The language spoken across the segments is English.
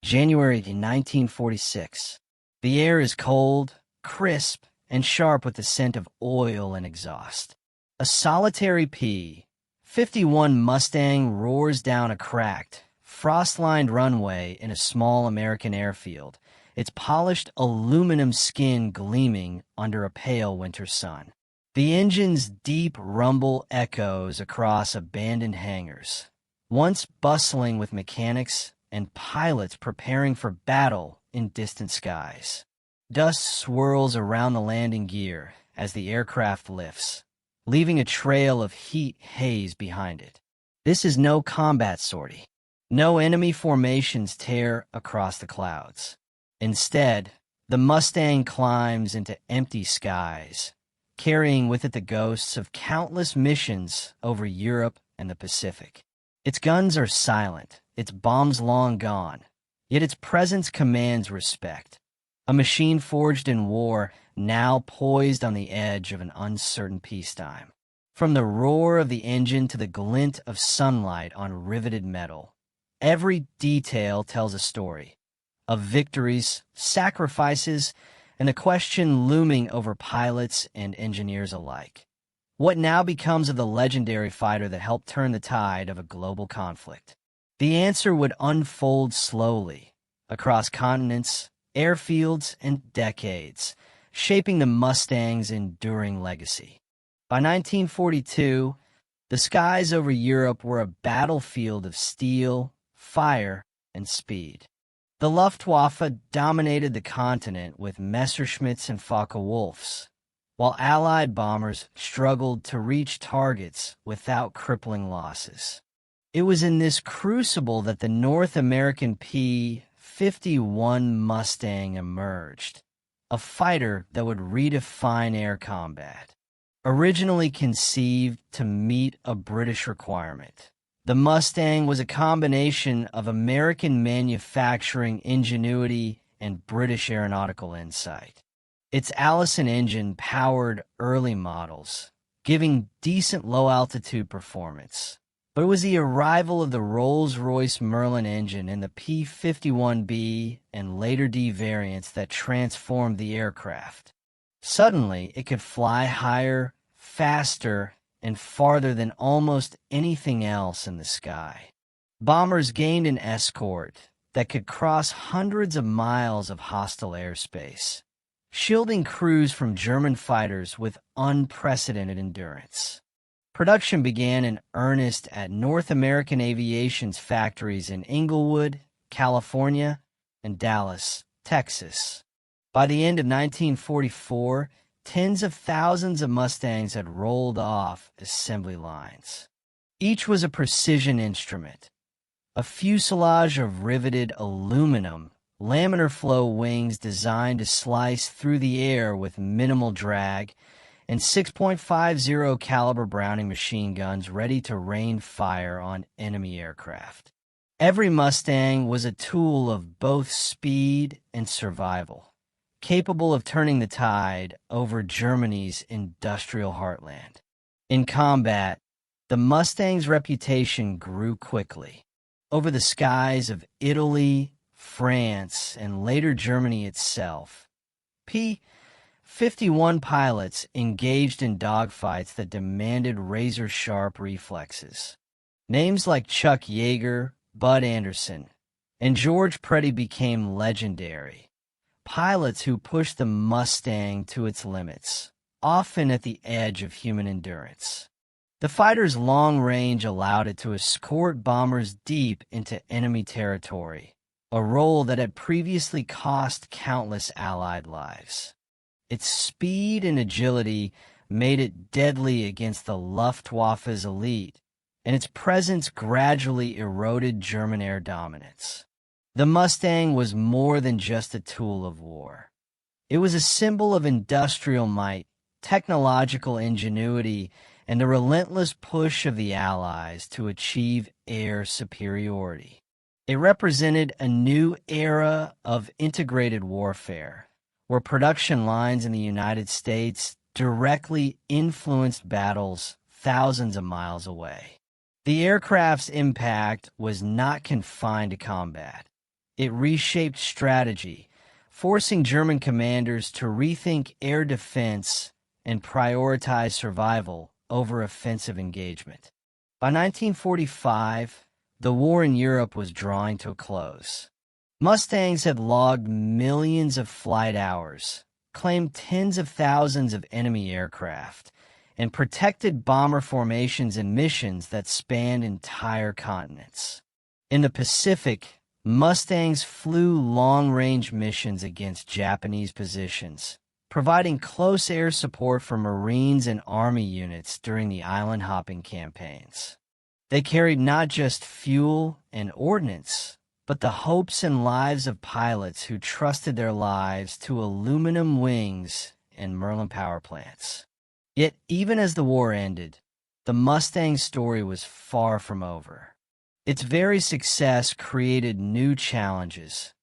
January 1946. The air is cold, crisp, and sharp with the scent of oil and exhaust. A solitary P-51 Mustang roars down a cracked, frost-lined runway in a small American airfield, its polished aluminum skin gleaming under a pale winter sun. The engine's deep rumble echoes across abandoned hangars, once bustling with mechanics and pilots preparing for battle in distant skies. Dust swirls around the landing gear as the aircraft lifts, leaving a trail of heat haze behind it. This is no combat sortie. No enemy formations tear across the clouds. Instead, the Mustang climbs into empty skies, carrying with it the ghosts of countless missions over Europe and the Pacific. Its guns are silent, its bombs long gone, yet its presence commands respect. A machine forged in war, now poised on the edge of an uncertain peacetime. From the roar of the engine to the glint of sunlight on riveted metal, every detail tells a story of victories, sacrifices, and a question looming over pilots and engineers alike. What now becomes of the legendary fighter that helped turn the tide of a global conflict? The answer would unfold slowly, across continents, airfields, and decades, shaping the Mustang's enduring legacy. By 1942, the skies over Europe were a battlefield of steel, fire, and speed. The Luftwaffe dominated the continent with Messerschmitts and Focke-Wulfs, while Allied bombers struggled to reach targets without crippling losses. It was in this crucible that the North American P-51 Mustang emerged, a fighter that would redefine air combat. Originally conceived to meet a British requirement, the Mustang was a combination of American manufacturing ingenuity and British aeronautical insight. Its Allison engine powered early models, giving decent low-altitude performance. But it was the arrival of the Rolls-Royce Merlin engine in the P-51B and later D variants that transformed the aircraft. Suddenly, it could fly higher, faster, and farther than almost anything else in the sky. Bombers gained an escort that could cross hundreds of miles of hostile airspace, shielding crews from German fighters with unprecedented endurance. Production began in earnest at North American Aviation's factories in Inglewood, California, and Dallas, Texas. By the end of 1944, tens of thousands of Mustangs had rolled off assembly lines. Each was a precision instrument, a fuselage of riveted aluminum, laminar flow wings designed to slice through the air with minimal drag, and 6.50 caliber Browning machine guns ready to rain fire on enemy aircraft. Every Mustang was a tool of both speed and survival, capable of turning the tide over Germany's industrial heartland. In combat, the Mustang's reputation grew quickly. Over the skies of Italy, France, and later Germany itself, P-51 pilots engaged in dogfights that demanded razor-sharp reflexes. Names like Chuck Yeager, Bud Anderson, and George Preddy became legendary. Pilots who pushed the Mustang to its limits, often at the edge of human endurance. The fighter's long range allowed it to escort bombers deep into enemy territory, a role that had previously cost countless Allied lives. Its speed and agility made it deadly against the Luftwaffe's elite, and its presence gradually eroded German air dominance. The Mustang was more than just a tool of war. It was a symbol of industrial might, technological ingenuity, and the relentless push of the Allies to achieve air superiority. It represented a new era of integrated warfare, where production lines in the United States directly influenced battles thousands of miles away. The aircraft's impact was not confined to combat. It reshaped strategy, forcing German commanders to rethink air defense and prioritize survival over offensive engagement. By 1945, the war in Europe was drawing to a close. Mustangs had logged millions of flight hours, claimed tens of thousands of enemy aircraft, and protected bomber formations and missions that spanned entire continents. In the Pacific, Mustangs flew long-range missions against Japanese positions, providing close air support for Marines and Army units during the island-hopping campaigns. They carried not just fuel and ordnance, but the hopes and lives of pilots who trusted their lives to aluminum wings and Merlin power plants. Yet, even as the war ended, the Mustang story was far from over. Its very success created new challenges.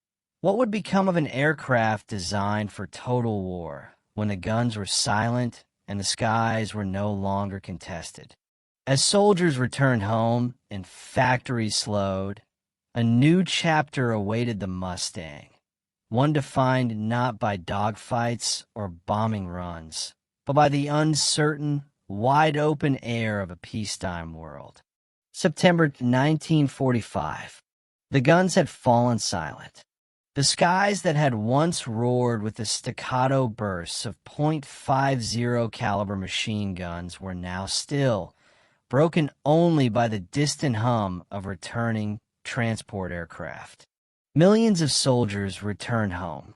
What would become of an aircraft designed for total war when the guns were silent and the skies were no longer contested? As soldiers returned home and factories slowed, a new chapter awaited the Mustang, one defined not by dogfights or bombing runs, but by the uncertain, wide-open air of a peacetime world. September 1945. The guns had fallen silent. The skies that had once roared with the staccato bursts of .50 caliber machine guns were now still, broken only by the distant hum of returning transport aircraft. Millions of soldiers returned home.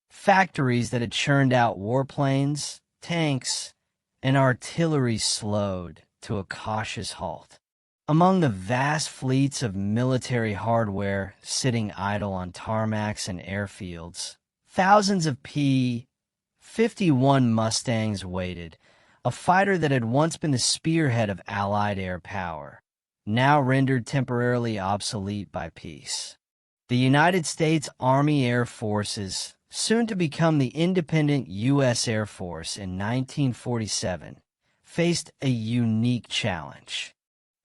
Factories that had churned out warplanes, tanks, and artillery slowed to a cautious halt. Among the vast fleets of military hardware sitting idle on tarmacs and airfields, thousands of P-51 Mustangs waited, a fighter that had once been the spearhead of Allied air power, now rendered temporarily obsolete by peace. The United States Army Air Forces, soon to become the independent U.S. Air Force in 1947, faced a unique challenge.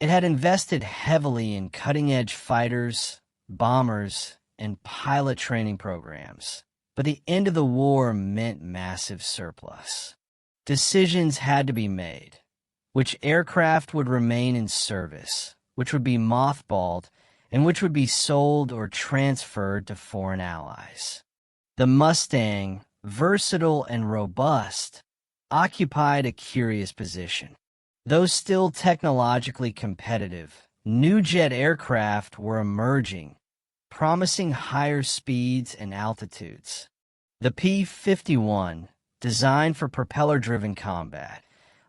It had invested heavily in cutting-edge fighters, bombers, and pilot training programs, but the end of the war meant massive surplus. Decisions had to be made. Which aircraft would remain in service, which would be mothballed, and which would be sold or transferred to foreign allies. The Mustang, versatile and robust, occupied a curious position. Though still technologically competitive, new jet aircraft were emerging, promising higher speeds and altitudes. The P-51, designed for propeller-driven combat,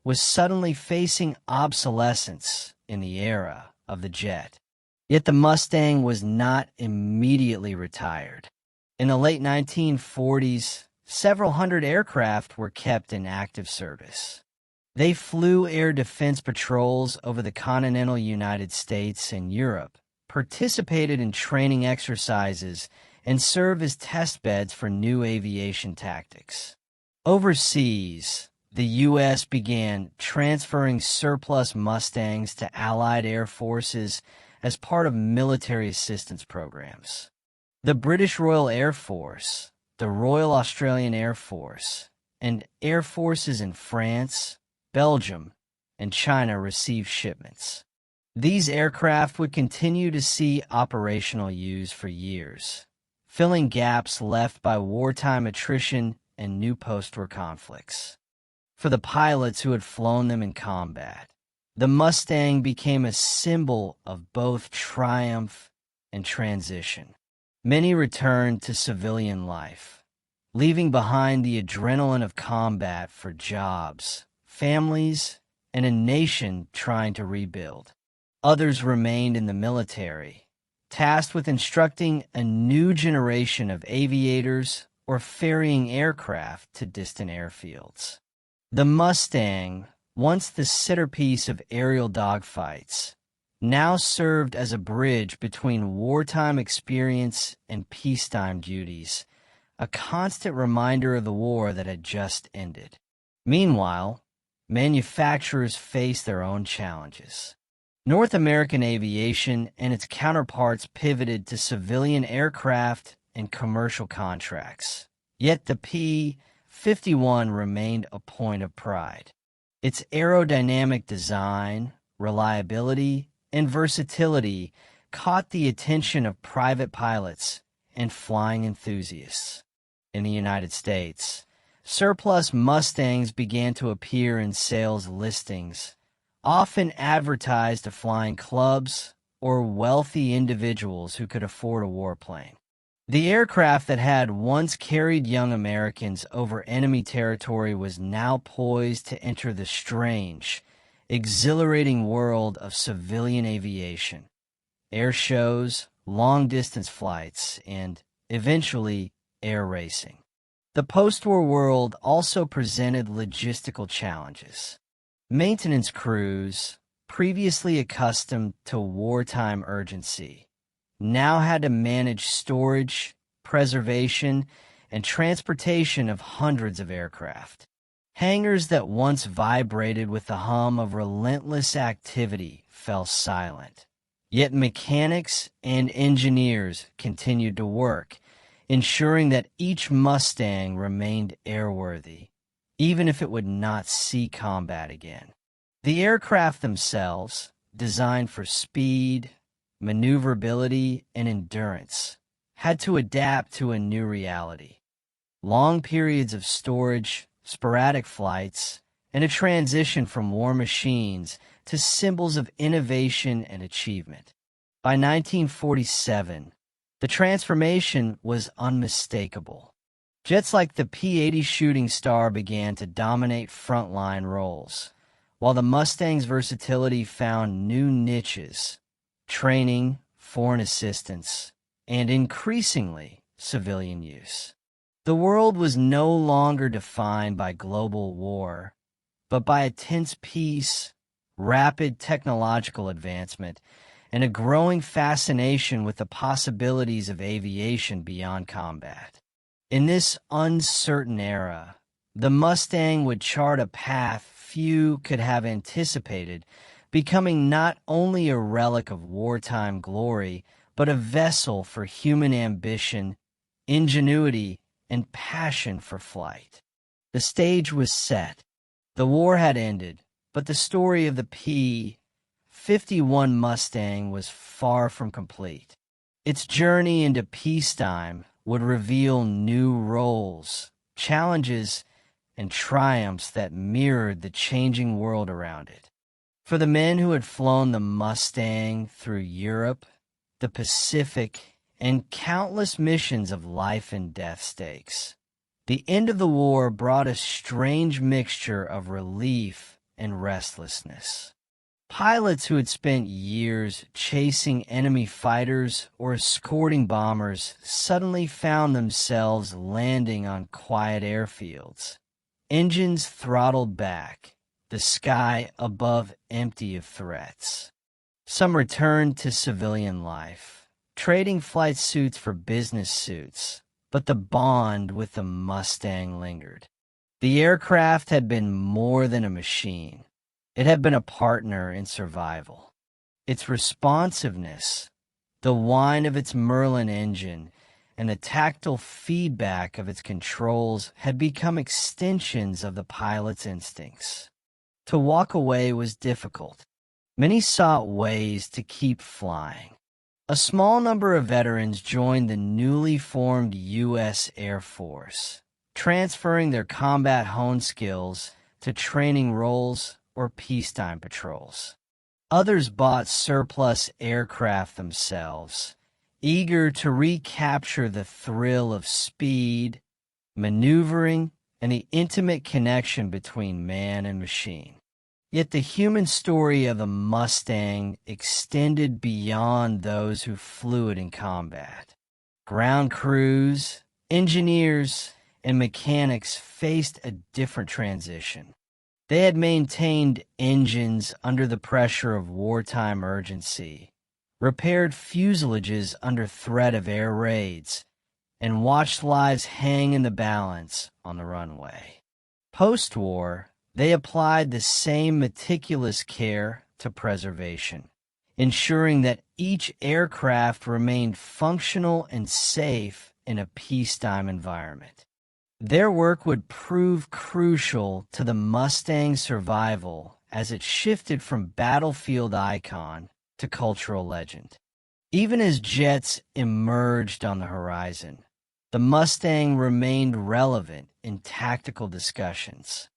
was suddenly facing obsolescence in the era of the jet. Yet the Mustang was not immediately retired. In the late 1940s, several hundred aircraft were kept in active service. They flew air defense patrols over the continental United States and Europe, participated in training exercises, and served as test beds for new aviation tactics. Overseas, the U.S. began transferring surplus Mustangs to Allied air forces as part of military assistance programs. The British Royal Air Force, the Royal Australian Air Force, and air forces in France, Belgium, and China received shipments. These aircraft would continue to see operational use for years, filling gaps left by wartime attrition and new post-war conflicts. For the pilots who had flown them in combat, the Mustang became a symbol of both triumph and transition. Many returned to civilian life, leaving behind the adrenaline of combat for jobs, families, and a nation trying to rebuild. Others remained in the military, tasked with instructing a new generation of aviators or ferrying aircraft to distant airfields. The Mustang, once the centerpiece of aerial dogfights, now served as a bridge between wartime experience and peacetime duties, a constant reminder of the war that had just ended. Meanwhile, manufacturers faced their own challenges. North American aviation and its counterparts pivoted to civilian aircraft and commercial contracts. Yet the P-51 remained a point of pride. Its aerodynamic design, reliability, and versatility caught the attention of private pilots and flying enthusiasts. In the United States, surplus Mustangs began to appear in sales listings, often advertised to flying clubs or wealthy individuals who could afford a warplane. The aircraft that had once carried young Americans over enemy territory was now poised to enter the strange, exhilarating world of civilian aviation, air shows, long-distance flights, and, eventually, air racing. The post-war world also presented logistical challenges. Maintenance crews, previously accustomed to wartime urgency, now had to manage storage, preservation, and transportation of hundreds of aircraft. Hangars that once vibrated with the hum of relentless activity fell silent. Yet mechanics and engineers continued to work, ensuring that each Mustang remained airworthy, even if it would not see combat again. The aircraft themselves, designed for speed, maneuverability, and endurance, had to adapt to a new reality. Long periods of storage, sporadic flights, and a transition from war machines to symbols of innovation and achievement. By 1947, the transformation was unmistakable. Jets like the P-80 Shooting Star began to dominate frontline roles, while the Mustang's versatility found new niches: training, foreign assistance, and increasingly civilian use. The world was no longer defined by global war, but by a tense peace, rapid technological advancement, and a growing fascination with the possibilities of aviation beyond combat. In this uncertain era, the Mustang would chart a path few could have anticipated, becoming not only a relic of wartime glory, but a vessel for human ambition, ingenuity, and passion for flight. The stage was set. The war had ended, but the story of the P-51 Mustang was far from complete. Its journey into peacetime would reveal new roles, challenges, and triumphs that mirrored the changing world around it. For the men who had flown the Mustang through Europe, the Pacific, and countless missions of life and death stakes, the end of the war brought a strange mixture of relief and restlessness. Pilots who had spent years chasing enemy fighters or escorting bombers suddenly found themselves landing on quiet airfields, engines throttled back, the sky above empty of threats. Some returned to civilian life, trading flight suits for business suits, but the bond with the Mustang lingered. The aircraft had been more than a machine. It had been a partner in survival. Its responsiveness, the whine of its Merlin engine, and the tactile feedback of its controls had become extensions of the pilot's instincts. To walk away was difficult. Many sought ways to keep flying. A small number of veterans joined the newly formed U.S. Air Force, transferring their combat hone skills to training roles or peacetime patrols. Others bought surplus aircraft themselves, eager to recapture the thrill of speed, maneuvering, and the intimate connection between man and machine. Yet the human story of the Mustang extended beyond those who flew it in combat. Ground crews, engineers, and mechanics faced a different transition. They had maintained engines under the pressure of wartime urgency, repaired fuselages under threat of air raids, and watched lives hang in the balance on the runway. Post-war, they applied the same meticulous care to preservation. ensuring that each aircraft remained functional and safe in a peacetime environment. Their work would prove crucial to the Mustang's survival as it shifted from battlefield icon to cultural legend. Even as jets emerged on the horizon, the Mustang remained relevant in tactical discussions.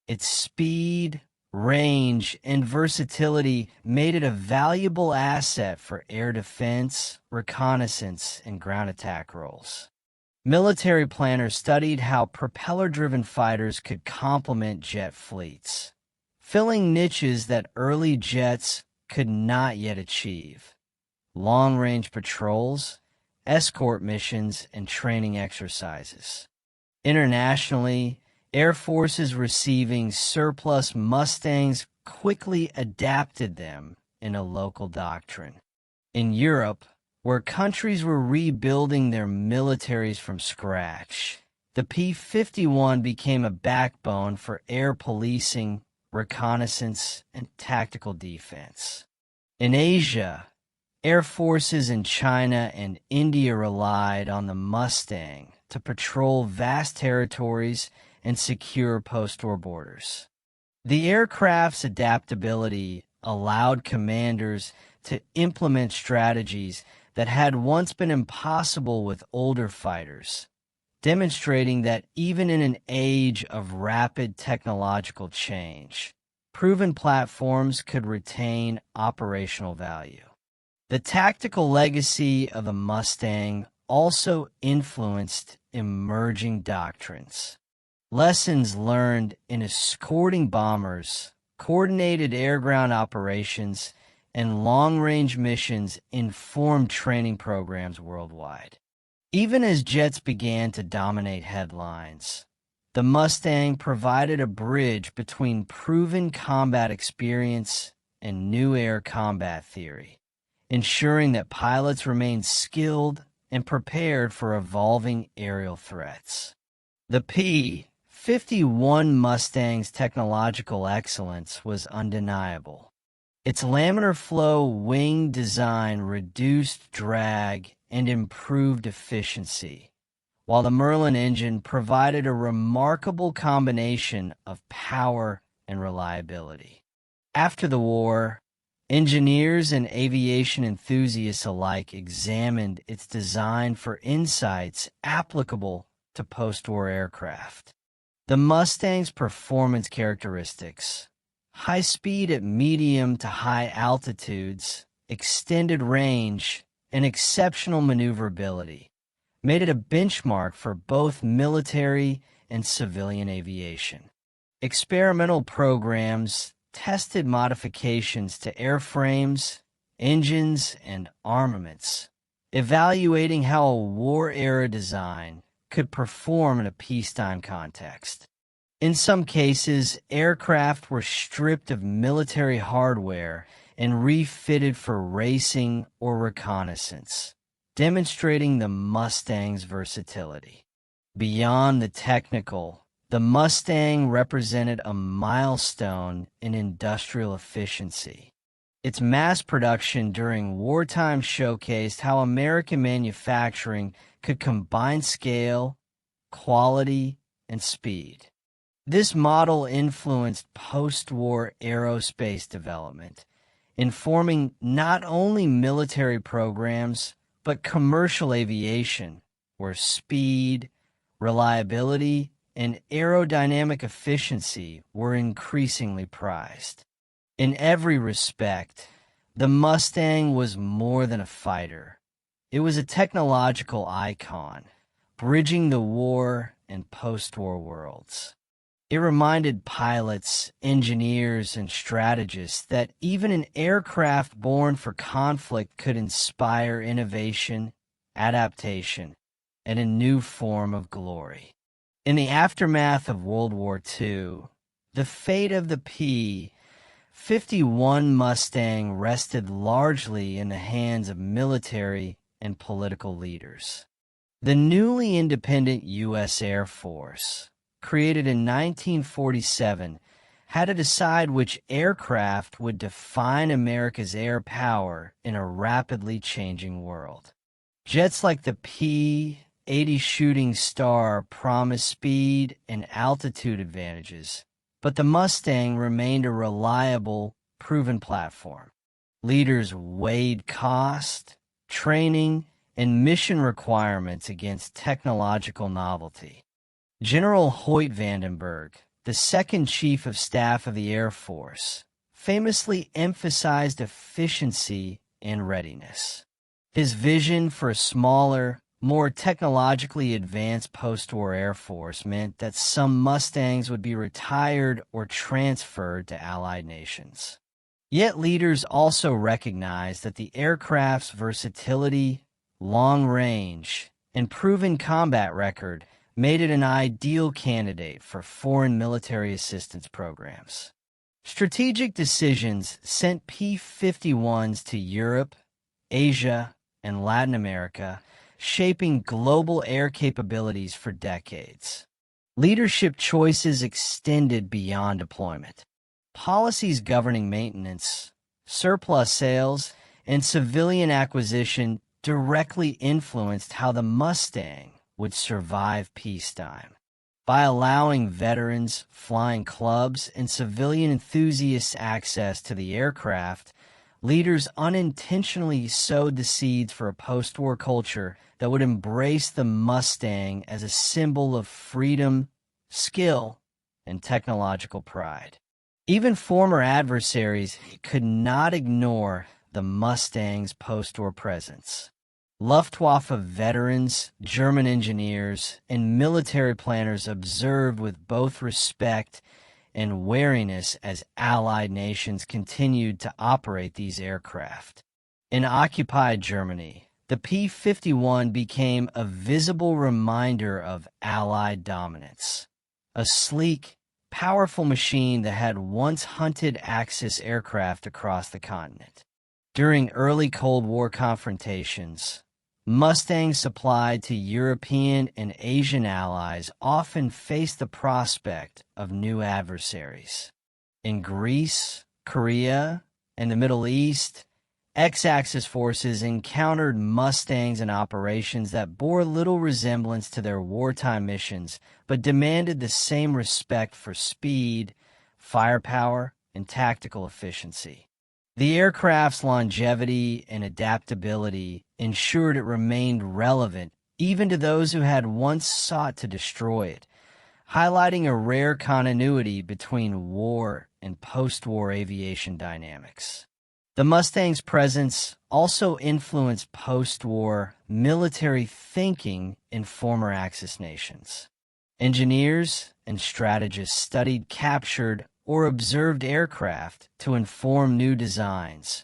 Its speed, range, and versatility made it a valuable asset for air defense, reconnaissance, and ground attack roles. Military planners studied how propeller-driven fighters could complement jet fleets, filling niches that early jets could not yet achieve: long-range patrols, escort missions, and training exercises. Internationally, air forces receiving surplus Mustangs quickly adapted them in a local doctrine. In Europe, where countries were rebuilding their militaries from scratch, the P-51 became a backbone for air policing, reconnaissance, and tactical defense. In Asia, air forces in China and India relied on the Mustang to patrol vast territories and secure post-war borders. The aircraft's adaptability allowed commanders to implement strategies that had once been impossible with older fighters, demonstrating that even in an age of rapid technological change, proven platforms could retain operational value. The tactical legacy of the Mustang also influenced emerging doctrines. Lessons learned in escorting bombers, coordinated air-ground operations, and long-range missions informed training programs worldwide. Even as jets began to dominate headlines, the Mustang provided a bridge between proven combat experience and new air combat theory, ensuring that pilots remained skilled and prepared for evolving aerial threats. The P-51 Mustang's technological excellence was undeniable. Its laminar flow wing design reduced drag and improved efficiency, while the Merlin engine provided a remarkable combination of power and reliability. After the war, engineers and aviation enthusiasts alike examined its design for insights applicable to post-war aircraft. The Mustang's performance characteristics, high speed at medium to high altitudes, extended range, and exceptional maneuverability, made it a benchmark for both military and civilian aviation. Experimental programs tested modifications to airframes, engines, and armaments, evaluating how a war-era design could perform in a peacetime context. In some cases, aircraft were stripped of military hardware and refitted for racing or reconnaissance, demonstrating the Mustang's versatility. Beyond the technical, the Mustang represented a milestone in industrial efficiency. Its mass production during wartime showcased how American manufacturing could combine scale, quality, and speed. This model influenced post-war aerospace development, informing not only military programs, but commercial aviation, where speed, reliability, and aerodynamic efficiency were increasingly prized. In every respect, the Mustang was more than a fighter. It was a technological icon, bridging the war and post-war worlds. It reminded pilots, engineers, and strategists that even an aircraft born for conflict could inspire innovation, adaptation, and a new form of glory. In the aftermath of World War II, the fate of the P-51 Mustang rested largely in the hands of military and political leaders. The newly independent U.S. Air Force, created in 1947, had to decide which aircraft would define America's air power in a rapidly changing world. Jets like the P-80 Shooting Star promised speed and altitude advantages, but the Mustang remained a reliable, proven platform. Leaders weighed cost, training, and mission requirements against technological novelty. General Hoyt Vandenberg, the second Chief of Staff of the Air Force, famously emphasized efficiency and readiness. His vision for a smaller, more technologically advanced post-war Air Force meant that some Mustangs would be retired or transferred to Allied nations. Yet leaders also recognized that the aircraft's versatility, long range, and proven combat record made it an ideal candidate for foreign military assistance programs. Strategic decisions sent P-51s to Europe, Asia, and Latin America, shaping global air capabilities for decades. Leadership choices extended beyond deployment. Policies governing maintenance, surplus sales, and civilian acquisition directly influenced how the Mustang would survive peacetime. By allowing veterans, flying clubs, and civilian enthusiasts access to the aircraft, leaders unintentionally sowed the seeds for a post-war culture that would embrace the Mustang as a symbol of freedom, skill, and technological pride. Even former adversaries could not ignore the Mustang's post-war presence. Luftwaffe veterans, German engineers, and military planners observed with both respect and wariness as Allied nations continued to operate these aircraft. In occupied Germany, the P-51 became a visible reminder of Allied dominance. A sleek, powerful machine that had once hunted Axis aircraft across the continent. During early Cold War confrontations, Mustangs supplied to European and Asian allies often faced the prospect of new adversaries. In Greece, Korea, and the Middle East, X-Axis forces encountered Mustangs in operations that bore little resemblance to their wartime missions, but demanded the same respect for speed, firepower, and tactical efficiency. The aircraft's longevity and adaptability ensured it remained relevant even to those who had once sought to destroy it, highlighting a rare continuity between war and post-war aviation dynamics. The Mustang's presence also influenced post-war military thinking in former Axis nations. Engineers and strategists studied captured or observed aircraft to inform new designs,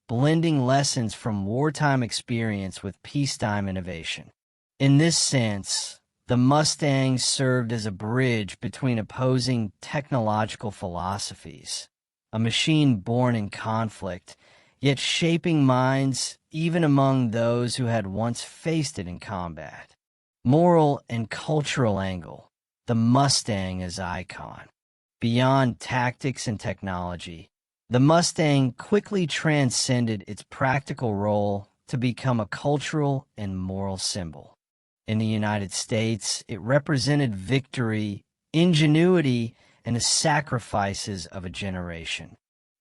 blending lessons from wartime experience with peacetime innovation. In this sense, the Mustang served as a bridge between opposing technological philosophies, a machine born in conflict, yet shaping minds even among those who had once faced it in combat. Moral and cultural angle, the Mustang as icon. Beyond tactics and technology, the Mustang quickly transcended its practical role to become a cultural and moral symbol. In the United States, it represented victory, ingenuity, and the sacrifices of a generation.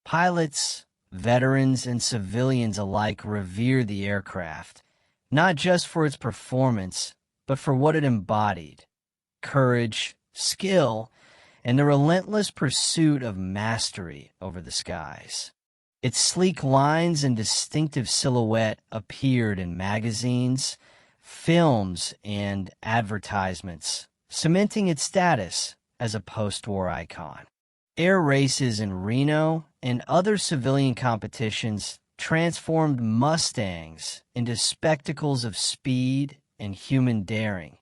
Pilots, veterans, and civilians alike revere the aircraft, not just for its performance, but for what it embodied: courage, skill, and the relentless pursuit of mastery over the skies. Its sleek lines and distinctive silhouette appeared in magazines, films, and advertisements, cementing its status as a post-war icon. Air races in Reno and other civilian competitions transformed Mustangs into spectacles of speed and human daring,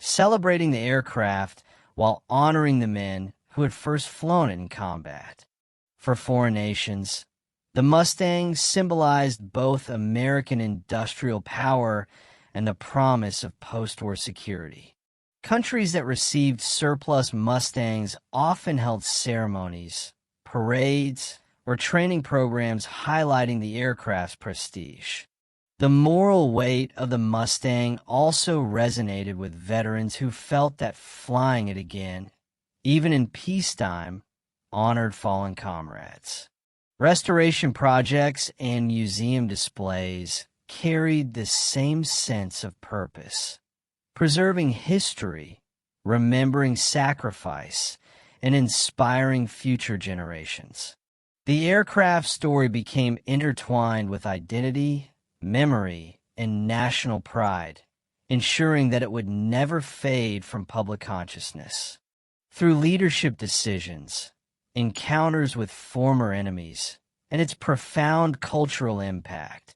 celebrating the aircraft while honoring the men who had first flown it in combat. For foreign nations, the Mustang symbolized both American industrial power and the promise of post-war security. Countries that received surplus Mustangs often held ceremonies, parades, or training programs highlighting the aircraft's prestige. The moral weight of the Mustang also resonated with veterans who felt that flying it again, even in peacetime, honored fallen comrades. Restoration projects and museum displays carried the same sense of purpose, preserving history, remembering sacrifice, and inspiring future generations. The aircraft story became intertwined with identity, memory, and national pride, ensuring that it would never fade from public consciousness. Through leadership decisions, encounters with former enemies, and its profound cultural impact,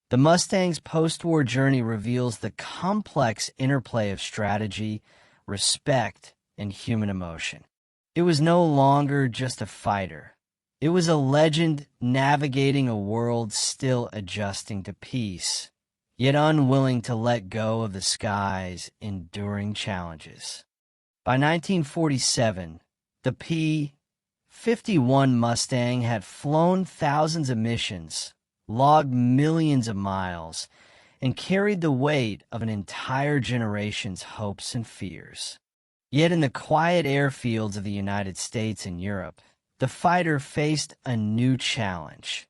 the Mustang's post-war journey reveals the complex interplay of strategy, respect, and human emotion. It was no longer just a fighter. It was a legend navigating a world still adjusting to peace, yet unwilling to let go of the sky's enduring challenges. By 1947, the P-51 Mustang had flown thousands of missions, logged millions of miles, and carried the weight of an entire generation's hopes and fears. Yet in the quiet airfields of the United States and Europe, the fighter faced a new challenge: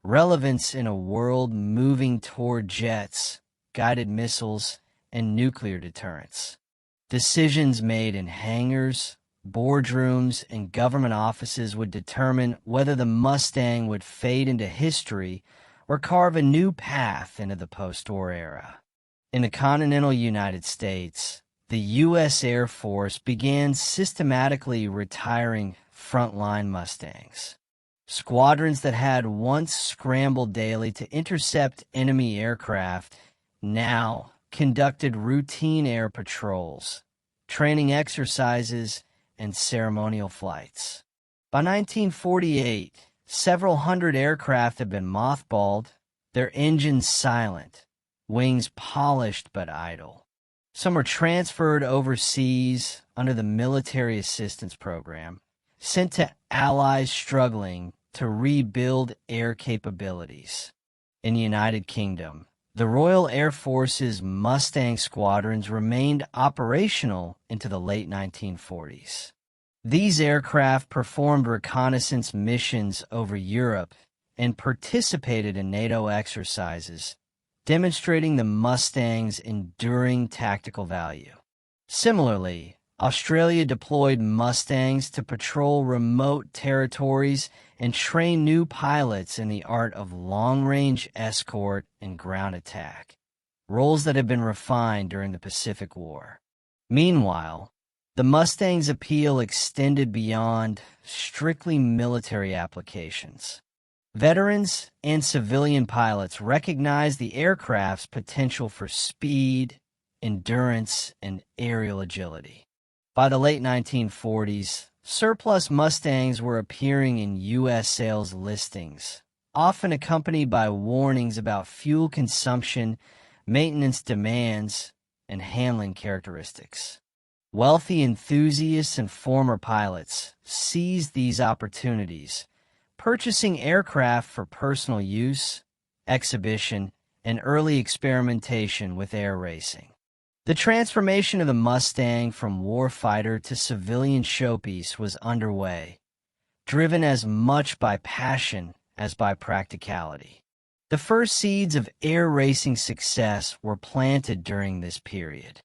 relevance in a world moving toward jets, guided missiles, and nuclear deterrence. Decisions made in hangars, boardrooms, and government offices would determine whether the Mustang would fade into history or carve a new path into the post-war era. In the continental United States, the U.S. Air Force began systematically retiring frontline Mustangs. Squadrons that had once scrambled daily to intercept enemy aircraft now conducted routine air patrols, training exercises, and ceremonial flights. By 1948, several hundred aircraft had been mothballed, their engines silent, wings polished but idle. Some were transferred overseas under the Military Assistance Program, sent to allies struggling to rebuild air capabilities. In the United Kingdom, the Royal Air Force's Mustang squadrons remained operational into the late 1940s. These aircraft performed reconnaissance missions over Europe and participated in NATO exercises, demonstrating the Mustang's enduring tactical value. Similarly, Australia deployed Mustangs to patrol remote territories and train new pilots in the art of long-range escort and ground attack, roles that had been refined during the Pacific War. Meanwhile, the Mustang's appeal extended beyond strictly military applications. Veterans and civilian pilots recognized the aircraft's potential for speed, endurance, and aerial agility. By the late 1940s, surplus Mustangs were appearing in U.S. sales listings, often accompanied by warnings about fuel consumption, maintenance demands, and handling characteristics. Wealthy enthusiasts and former pilots seized these opportunities, purchasing aircraft for personal use, exhibition, and early experimentation with air racing. The transformation of the Mustang from warfighter to civilian showpiece was underway, driven as much by passion as by practicality. The first seeds of air racing success were planted during this period.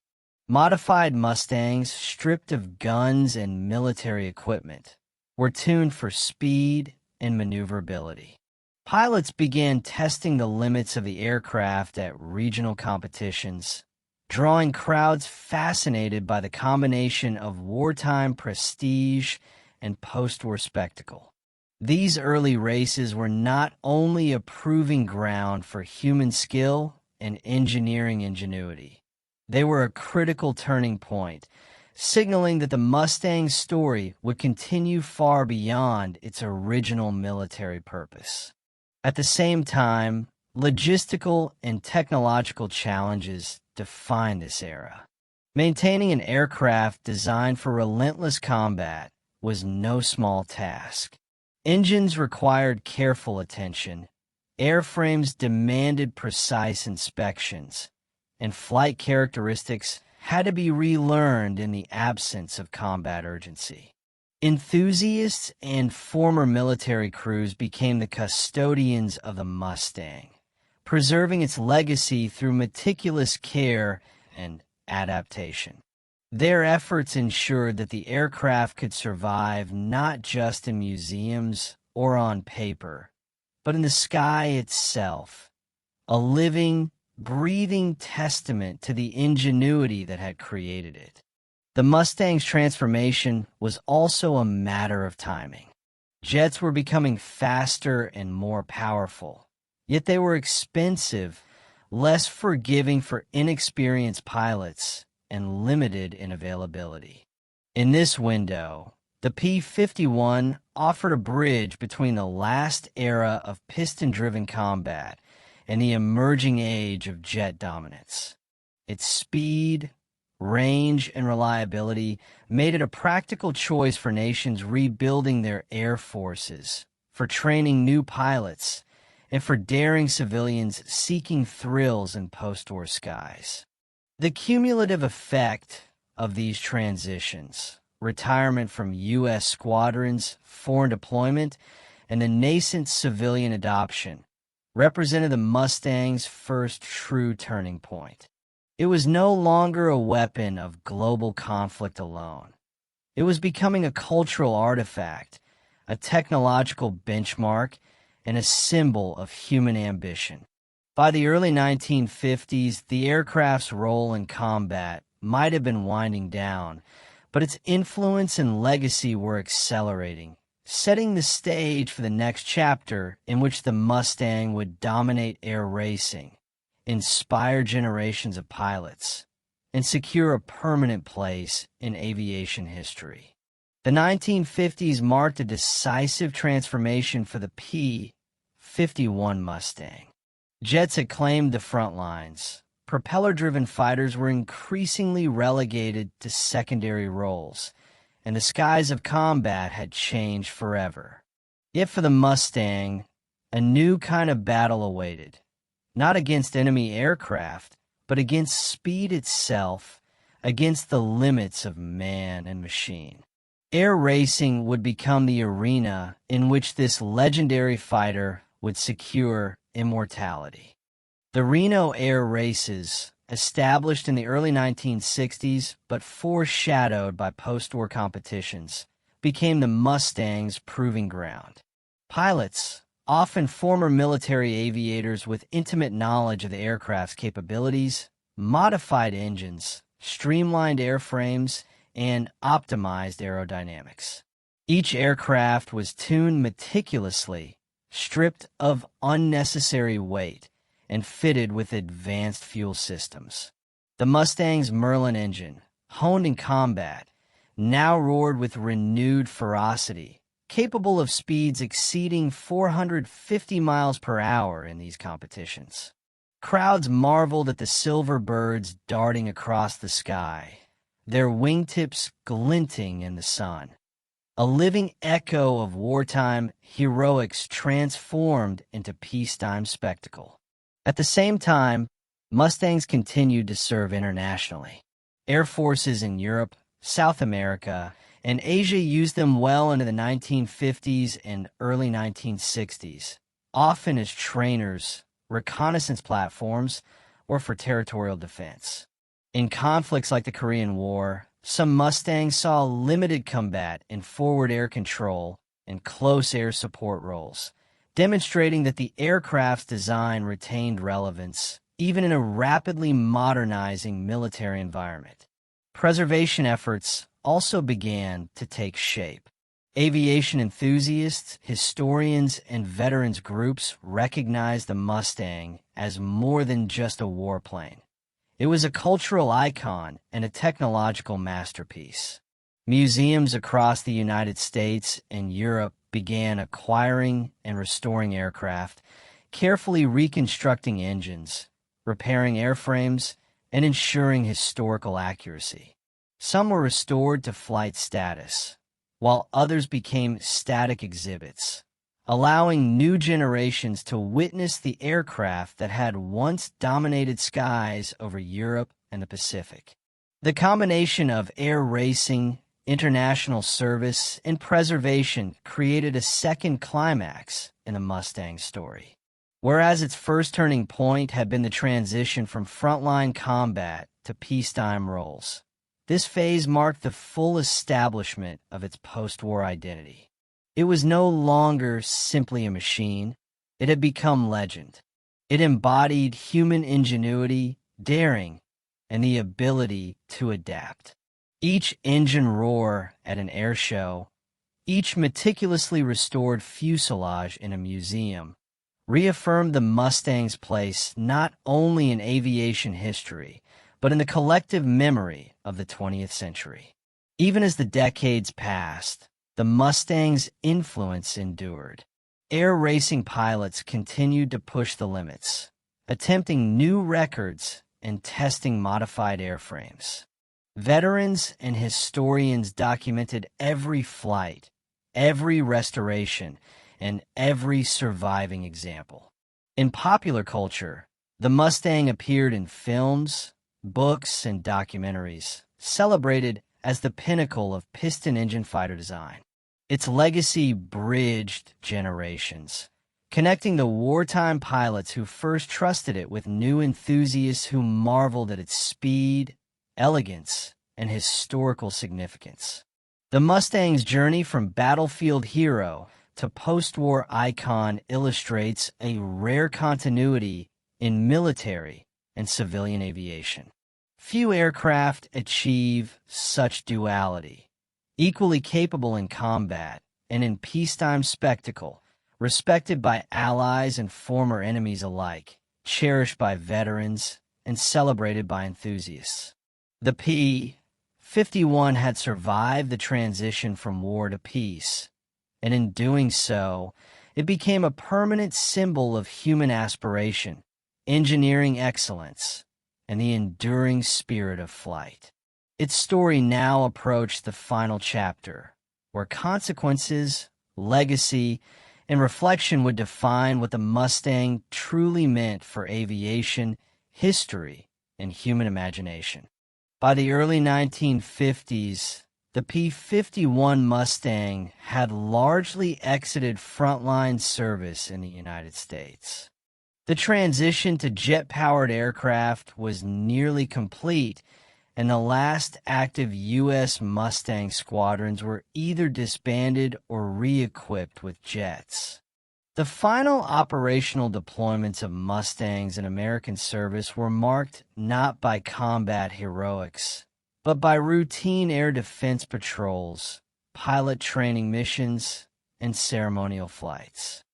Modified Mustangs, stripped of guns and military equipment, were tuned for speed and maneuverability. Pilots began testing the limits of the aircraft at regional competitions, drawing crowds fascinated by the combination of wartime prestige and post-war spectacle. These early races were not only a proving ground for human skill and engineering ingenuity, they were a critical turning point, signaling that the Mustang story would continue far beyond its original military purpose. At the same time, logistical and technological challenges defined this era. Maintaining an aircraft designed for relentless combat was no small task. Engines required careful attention, airframes demanded precise inspections, and flight characteristics had to be relearned in the absence of combat urgency. Enthusiasts and former military crews became the custodians of the Mustang, preserving its legacy through meticulous care and adaptation. Their efforts ensured that the aircraft could survive not just in museums or on paper, but in the sky itself, a living, breathing testament to the ingenuity that had created it. The Mustang's transformation was also a matter of timing. Jets were becoming faster and more powerful, yet they were expensive, less forgiving for inexperienced pilots, and limited in availability. In this window, the P-51 offered a bridge between the last era of piston-driven combat and the emerging age of jet dominance. Its speed, range, and reliability made it a practical choice for nations rebuilding their air forces, for training new pilots, and for daring civilians seeking thrills in post-war skies. The cumulative effect of these transitions, retirement from U.S. squadrons, foreign deployment, and the nascent civilian adoption, represented the Mustang's first true turning point. It was no longer a weapon of global conflict alone. It was becoming a cultural artifact, a technological benchmark, and a symbol of human ambition. By the early 1950s, the aircraft's role in combat might have been winding down, but its influence and legacy were accelerating, setting the stage for the next chapter in which the Mustang would dominate air racing, inspire generations of pilots, and secure a permanent place in aviation history. The 1950s marked a decisive transformation for the P-51 Mustang. Jets had claimed the front lines. Propeller-driven fighters were increasingly relegated to secondary roles, and the skies of combat had changed forever. Yet for the Mustang, a new kind of battle awaited. Not against enemy aircraft, but against speed itself, against the limits of man and machine. Air racing would become the arena in which this legendary fighter would secure immortality. The Reno Air Races, established in the early 1960s but foreshadowed by post-war competitions, became the Mustang's proving ground. Pilots, often former military aviators with intimate knowledge of the aircraft's capabilities, modified engines, streamlined airframes, and optimized aerodynamics. Each aircraft was tuned meticulously, stripped of unnecessary weight, and fitted with advanced fuel systems. The Mustang's Merlin engine, honed in combat, now roared with renewed ferocity, capable of speeds exceeding 450 miles per hour in these competitions. Crowds marveled at the silver birds darting across the sky, their wingtips glinting in the sun. A living echo of wartime heroics transformed into peacetime spectacle. At the same time, Mustangs continued to serve internationally. Air forces in Europe, South America, and Asia used them well into the 1950s and early 1960s, often as trainers, reconnaissance platforms, or for territorial defense. In conflicts like the Korean War, some Mustangs saw limited combat in forward air control and close air support roles, demonstrating that the aircraft's design retained relevance even in a rapidly modernizing military environment. Preservation efforts also began to take shape. Aviation enthusiasts, historians, and veterans groups recognized the Mustang as more than just a warplane. It was a cultural icon and a technological masterpiece. Museums across the United States and Europe began acquiring and restoring aircraft, carefully reconstructing engines, repairing airframes, and ensuring historical accuracy. Some were restored to flight status, while others became static exhibits, allowing new generations to witness the aircraft that had once dominated skies over Europe and the Pacific. The combination of air racing, international service, and preservation created a second climax in the Mustang story. Whereas its first turning point had been the transition from frontline combat to peacetime roles, this phase marked the full establishment of its post-war identity. It was no longer simply a machine. It had become legend. It embodied human ingenuity, daring, and the ability to adapt. Each engine roar at an air show, each meticulously restored fuselage in a museum, reaffirmed the Mustang's place not only in aviation history, but in the collective memory of the 20th century. Even as the decades passed, the Mustang's influence endured. Air racing pilots continued to push the limits, attempting new records and testing modified airframes. Veterans and historians documented every flight, every restoration, and every surviving example. In popular culture, the Mustang appeared in films, books, and documentaries, celebrated as the pinnacle of piston engine fighter design. Its legacy bridged generations, connecting the wartime pilots who first trusted it with new enthusiasts who marveled at its speed, elegance, and historical significance. The Mustang's journey from battlefield hero to post-war icon illustrates a rare continuity in military and civilian aviation. Few aircraft achieve such duality, equally capable in combat and in peacetime spectacle, respected by allies and former enemies alike, cherished by veterans and celebrated by enthusiasts. The P-51 had survived the transition from war to peace, and in doing so, it became a permanent symbol of human aspiration, engineering excellence, and the enduring spirit of flight. Its story now approached the final chapter, where consequences, legacy, and reflection would define what the Mustang truly meant for aviation, history, and human imagination. By the early 1950s, the P-51 Mustang had largely exited frontline service in the United States. The transition to jet-powered aircraft was nearly complete, and the last active U.S. Mustang squadrons were either disbanded or re-equipped with jets. The final operational deployments of Mustangs in American service were marked not by combat heroics, but by routine air defense patrols, pilot training missions, and ceremonial flights.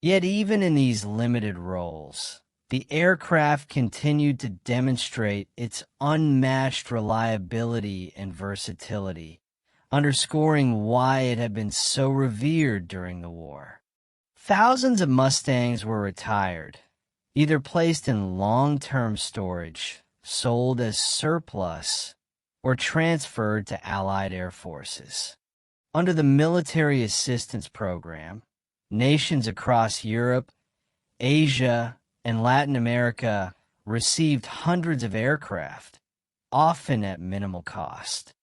Yet even in these limited roles, the aircraft continued to demonstrate its unmatched reliability and versatility, underscoring why it had been so revered during the war. Thousands of Mustangs were retired, either placed in long-term storage, sold as surplus, or transferred to Allied air forces. Under the Military Assistance Program, nations across Europe, Asia, and Latin America received hundreds of aircraft, often at minimal cost.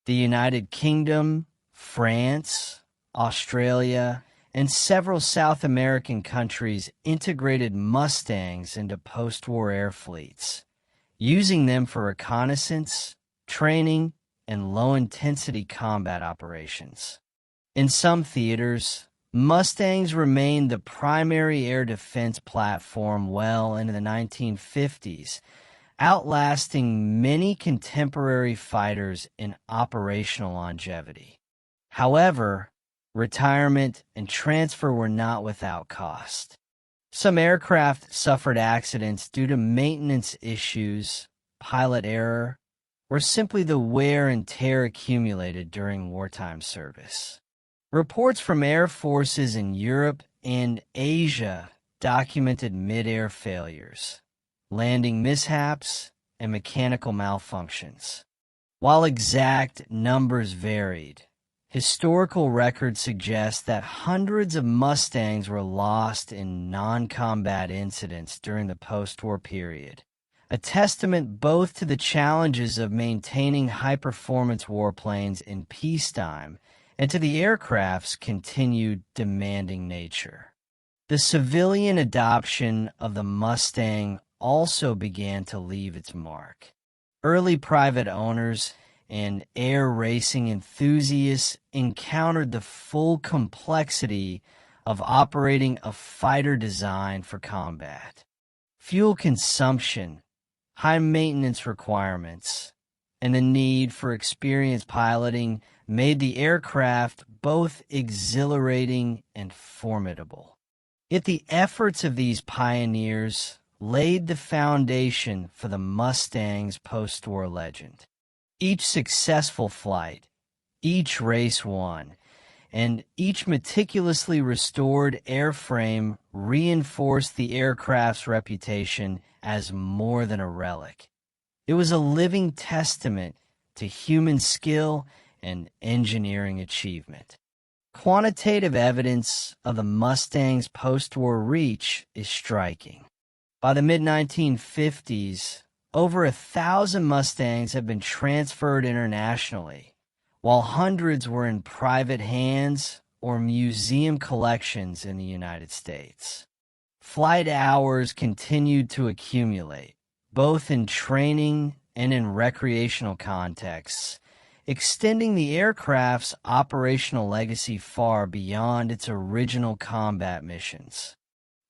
The United Kingdom, France, Australia, and several South American countries integrated Mustangs into post-war air fleets, using them for reconnaissance, training, and low-intensity combat operations. In some theaters, Mustangs remained the primary air defense platform well into the 1950s, outlasting many contemporary fighters in operational longevity. However, retirement and transfer were not without cost. Some aircraft suffered accidents due to maintenance issues, pilot error, or simply the wear and tear accumulated during wartime service. Reports from air forces in Europe and Asia documented mid-air failures, landing mishaps, and mechanical malfunctions. While exact numbers varied, historical records suggest that hundreds of Mustangs were lost in non-combat incidents during the post-war period, a testament both to the challenges of maintaining high-performance warplanes in peacetime and to the aircraft's continued demanding nature. The civilian adoption of the Mustang also began to leave its mark. Early private owners and air racing enthusiasts encountered the full complexity of operating a fighter designed for combat. Fuel consumption, high maintenance requirements, and the need for experienced piloting made the aircraft both exhilarating and formidable. Yet the efforts of these pioneers laid the foundation for the Mustang's post-war legend. Each successful flight, each race won, and each meticulously restored airframe reinforced the aircraft's reputation as more than a relic. It was a living testament to human skill and engineering achievement. Quantitative evidence of the Mustang's post-war reach is striking. By the mid-1950s, over 1,000 Mustangs have been transferred internationally, while hundreds were in private hands or museum collections in the United States. Flight hours continued to accumulate, both in training and in recreational contexts, extending the aircraft's operational legacy far beyond its original combat missions.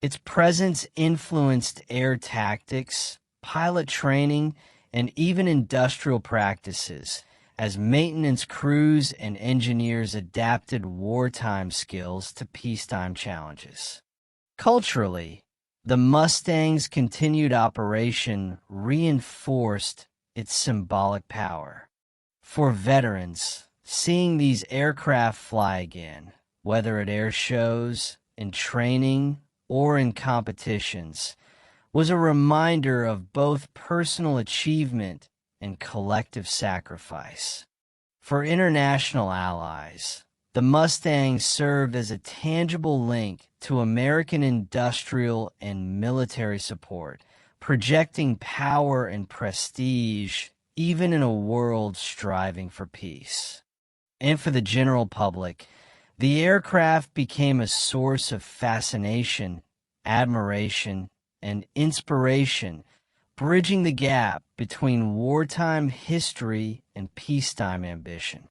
Its presence influenced air tactics, pilot training, and even industrial practices, as maintenance crews and engineers adapted wartime skills to peacetime challenges. Culturally, the Mustang's continued operation reinforced its symbolic power. For veterans, seeing these aircraft fly again, whether at air shows, in training, or in competitions, was a reminder of both personal achievement and collective sacrifice. For international allies, the Mustang served as a tangible link to American industrial and military support, projecting power and prestige even in a world striving for peace. And for the general public, the aircraft became a source of fascination, admiration, and inspiration, bridging the gap between wartime history and peacetime ambition.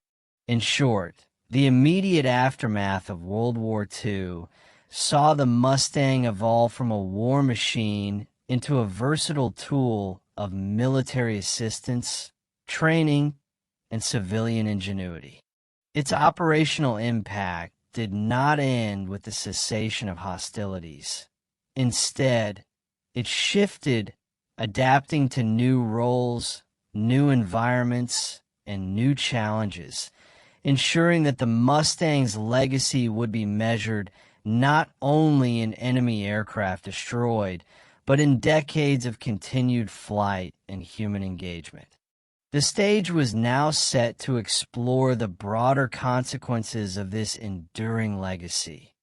In short, the immediate aftermath of World War II saw the Mustang evolve from a war machine into a versatile tool of military assistance, training, and civilian ingenuity. Its operational impact did not end with the cessation of hostilities. Instead, it shifted, adapting to new roles, new environments, and new challenges, ensuring that the Mustang's legacy would be measured not only in enemy aircraft destroyed, but in decades of continued flight and human engagement. The stage was now set to explore the broader consequences of this enduring legacy,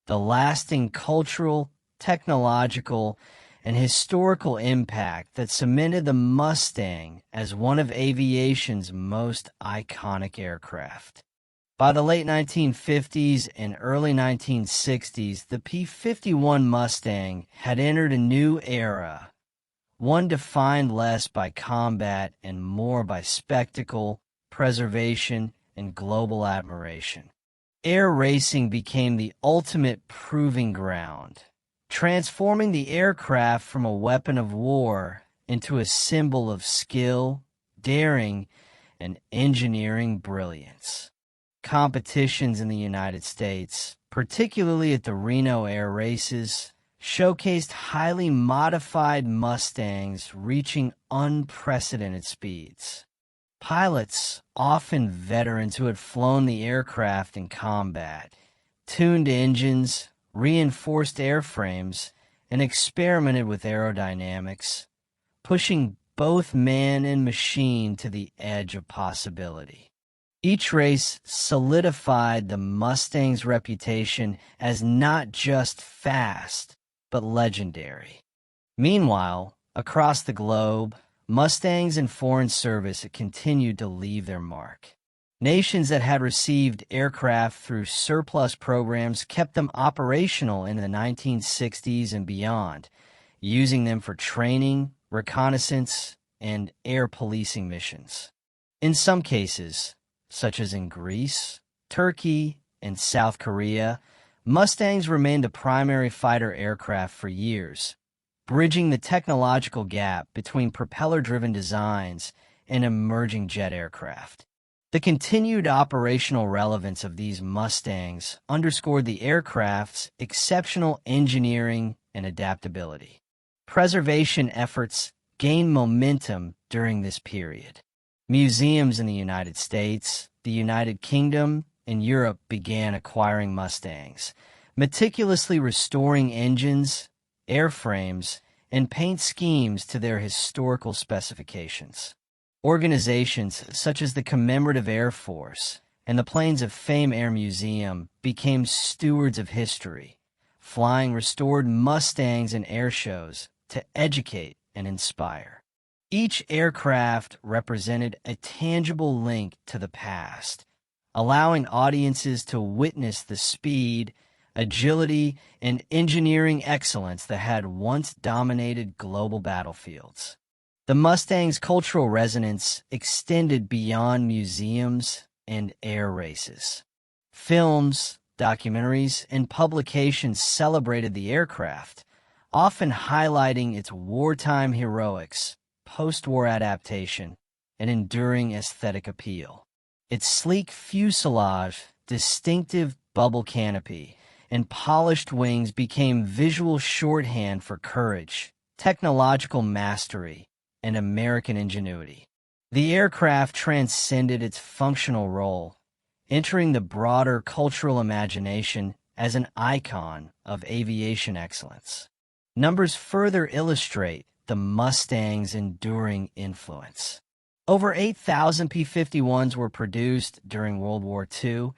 the lasting cultural, technological, and historical impact that cemented the Mustang as one of aviation's most iconic aircraft. By the late 1950s and early 1960s, the P-51 Mustang had entered a new era, one defined less by combat and more by spectacle, preservation, and global admiration. Air racing became the ultimate proving ground, transforming the aircraft from a weapon of war into a symbol of skill, daring, and engineering brilliance. Competitions in the United States, particularly at the Reno Air Races, showcased highly modified Mustangs reaching unprecedented speeds. Pilots, often veterans who had flown the aircraft in combat, tuned engines, reinforced airframes, and experimented with aerodynamics, pushing both man and machine to the edge of possibility. Each race solidified the Mustang's reputation as not just fast, but legendary. Meanwhile, across the globe, Mustangs in foreign service continued to leave their mark. Nations that had received aircraft through surplus programs kept them operational in the 1960s and beyond, using them for training, reconnaissance, and air policing missions. In some cases, such as in Greece, Turkey, and South Korea, Mustangs remained the primary fighter aircraft for years, bridging the technological gap between propeller-driven designs and emerging jet aircraft. The continued operational relevance of these Mustangs underscored the aircraft's exceptional engineering and adaptability. Preservation efforts gained momentum during this period. Museums in the United States, the United Kingdom, and Europe began acquiring Mustangs, meticulously restoring engines, airframes, and paint schemes to their historical specifications. Organizations such as the Commemorative Air Force and the Planes of Fame Air Museum became stewards of history, flying restored Mustangs in air shows to educate and inspire. Each aircraft represented a tangible link to the past, allowing audiences to witness the speed, agility, and engineering excellence that had once dominated global battlefields. The Mustang's cultural resonance extended beyond museums and air races. Films, documentaries, and publications celebrated the aircraft, often highlighting its wartime heroics, post-war adaptation, and enduring aesthetic appeal. Its sleek fuselage, distinctive bubble canopy, and polished wings became visual shorthand for courage, technological mastery, and American ingenuity. The aircraft transcended its functional role, entering the broader cultural imagination as an icon of aviation excellence. Numbers further illustrate the Mustang's enduring influence. Over 8,000 P-51s were produced during World War II,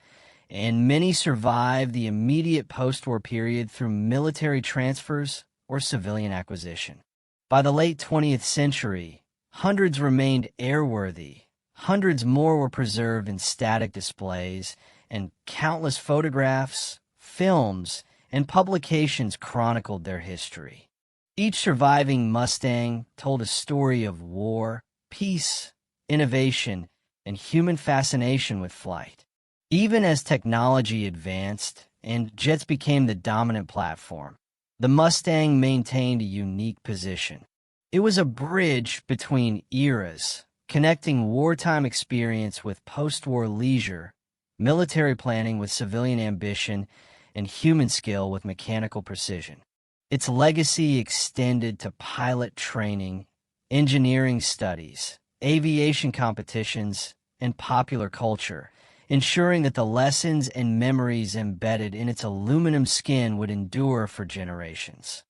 and many survived the immediate post-war period through military transfers or civilian acquisition. By the late 20th century, hundreds remained airworthy, hundreds more were preserved in static displays, and countless photographs, films, and publications chronicled their history. Each surviving Mustang told a story of war, peace, innovation, and human fascination with flight. Even as technology advanced and jets became the dominant platform, the Mustang maintained a unique position. It was a bridge between eras, connecting wartime experience with post-war leisure, military planning with civilian ambition, and human skill with mechanical precision. Its legacy extended to pilot training, engineering studies, aviation competitions, and popular culture, ensuring that the lessons and memories embedded in its aluminum skin would endure for generations.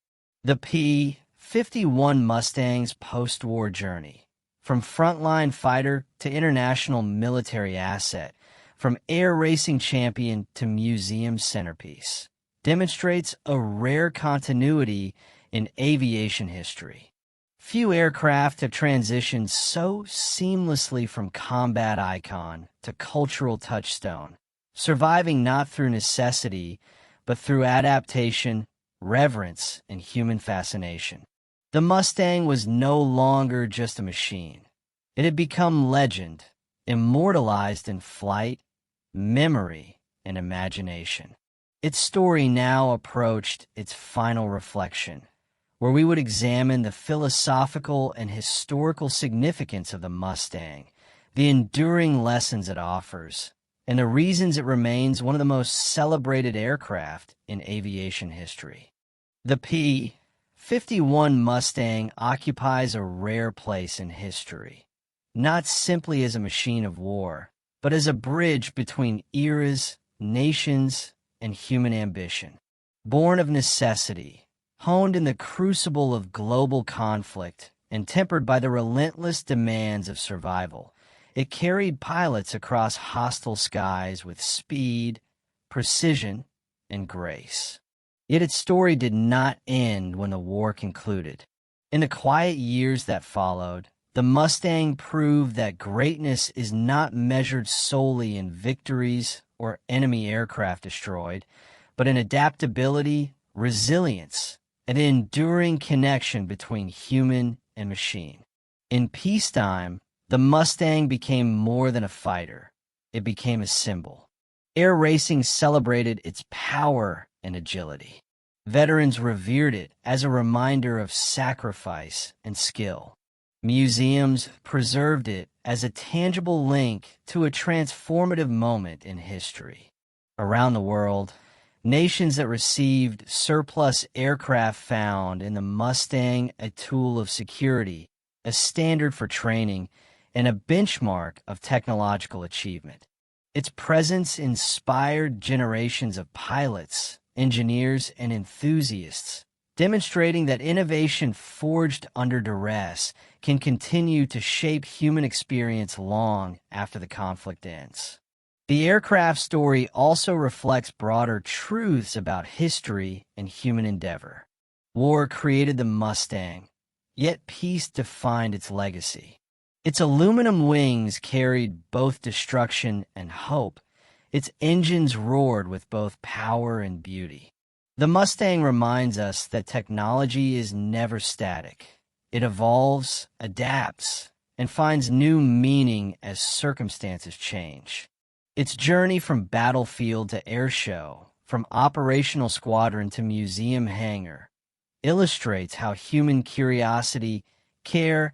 The P-51 Mustang's post-war journey, from frontline fighter to international military asset, from air racing champion to museum centerpiece, demonstrates a rare continuity in aviation history. Few aircraft have transitioned so seamlessly from combat icon to cultural touchstone, surviving not through necessity, but through adaptation, reverence, and human fascination. The Mustang was no longer just a machine. It had become legend, immortalized in flight, memory, and imagination. Its story now approached its final reflection, where we would examine the philosophical and historical significance of the Mustang, the enduring lessons it offers, and the reasons it remains one of the most celebrated aircraft in aviation history. The P-51 Mustang occupies a rare place in history, not simply as a machine of war, but as a bridge between eras, nations, and human ambition. Born of necessity, honed in the crucible of global conflict, and tempered by the relentless demands of survival. It carried pilots across hostile skies with speed, precision, and grace. Yet its story did not end when the war concluded. In the quiet years that followed, the Mustang proved that greatness is not measured solely in victories or enemy aircraft destroyed, but in adaptability, resilience, and an enduring connection between human and machine. In peacetime, the Mustang became more than a fighter. It became a symbol. Air racing celebrated its power and agility. Veterans revered it as a reminder of sacrifice and skill. Museums preserved it as a tangible link to a transformative moment in history. Around the world, nations that received surplus aircraft found in the Mustang a tool of security, a standard for training, and a benchmark of technological achievement. Its presence inspired generations of pilots, engineers, and enthusiasts, demonstrating that innovation forged under duress can continue to shape human experience long after the conflict ends. The aircraft story also reflects broader truths about history and human endeavor. War created the Mustang, yet peace defined its legacy. Its aluminum wings carried both destruction and hope. Its engines roared with both power and beauty. The Mustang reminds us that technology is never static. It evolves, adapts, and finds new meaning as circumstances change. Its journey from battlefield to airshow, from operational squadron to museum hangar, illustrates how human curiosity, care,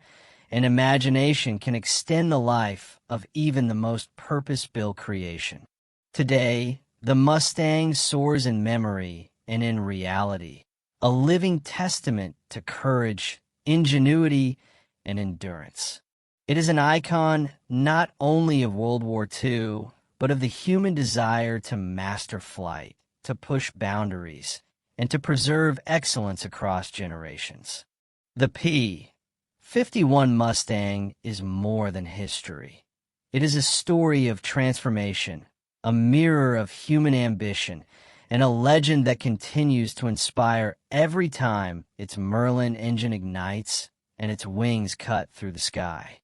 and imagination can extend the life of even the most purpose-built creation. Today, the Mustang soars in memory and in reality, a living testament to courage, ingenuity, and endurance. It is an icon not only of World War II, but of the human desire to master flight, to push boundaries, and to preserve excellence across generations. The P-51 Mustang is more than history. It is a story of transformation, a mirror of human ambition, and a legend that continues to inspire every time its Merlin engine ignites and its wings cut through the sky.